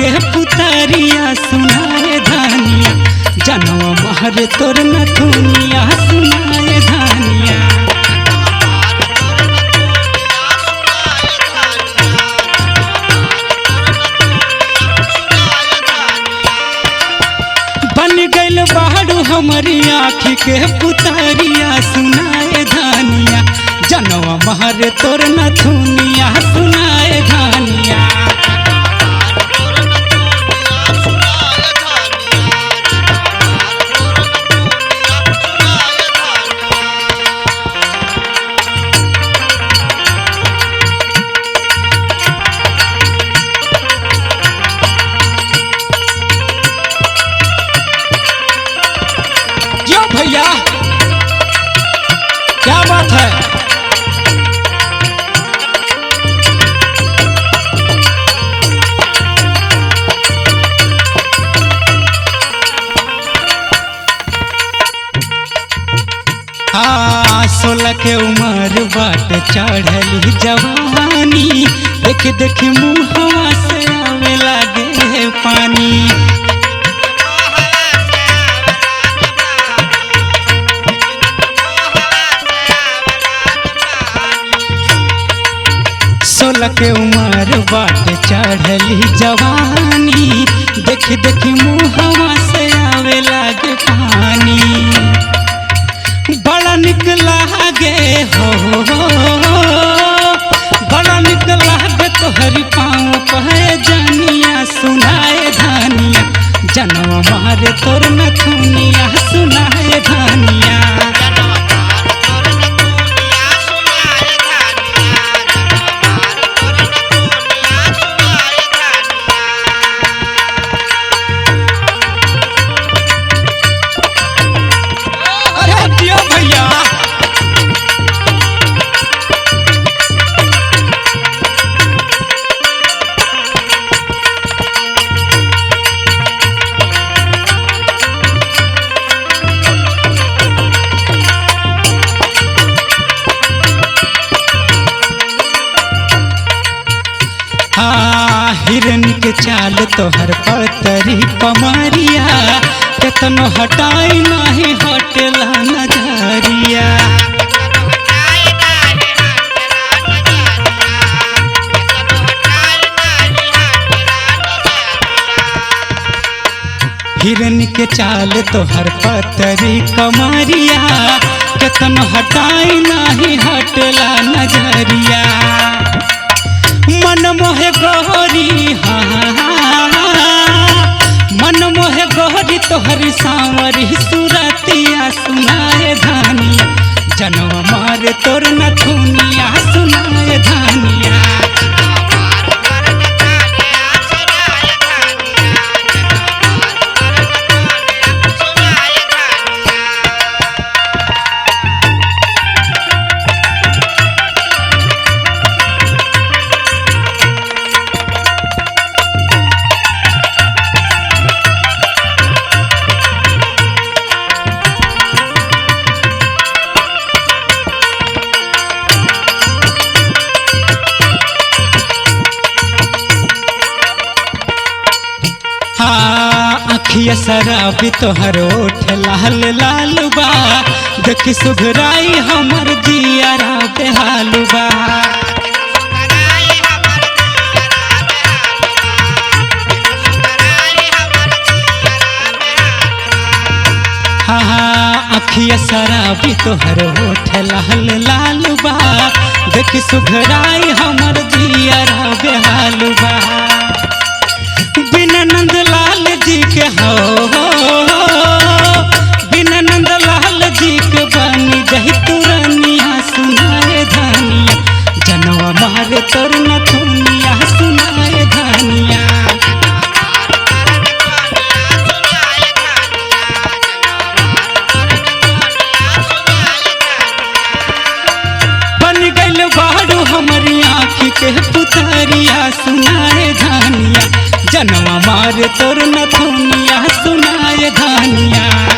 के पुतरिया सुनाए धानिया जनवा मारे तोर नथुनिया सुनाए धानिया। बन गइल बाड़ू हमारी आँखी के पुतरिया सुनाए धानिया जनवा मारे तोर नथुनिया सुनाए धानिया। भैया क्या बात है। हाँ 16 के उम्र बाट चढ़ली जवानी देख देख मुँहवा से आवे लागे पानी। 16 के उम्र बाट चढ़ली जवानी देख देख मुँहवा से आवे लागे पानी। बड़ा निक लागे हो बड़ा निक लागे तोहरी पाँव पे जनिया सुनाए धानिया जनवा मारे तोर नथुनिया सुनाए धानिया। हिरन के चाल तोहर पतरी कमरिया केतनो हटाई नहीं हटेला नजरिया। हिरन के चाल तोहर पतरी कमरिया केतनो हटाई नहीं हटेला नजरिया। मन मोहे गोरी हाँ मन मोहे गोरी तोहरी सांवरी सुरतिया सुनाए धानिया जनवा मारे तोर नथुनिया सुनाए धानिया। अखिया शराबी तोहर ओठ लाल लाल बा देख सुघराई हमर जियारा बेहाल बा। हाँ अखिया शराबी तोहर ओठ लाल लाल बा देख सुघराई हमर जियारा बेहाल बा। बिना नंदलाल जी के हो बिना नंदलाल जी के बनी जही तुरनिया सुनाए धानिया जनवा मारे तोर नथुनिया सुनाए धानिया। बन गइल बाड़ू हमारी आँखी के पुतरिया सुनाए धानिया जनवा मारे तोर नथुनिया सुनाए धानिया।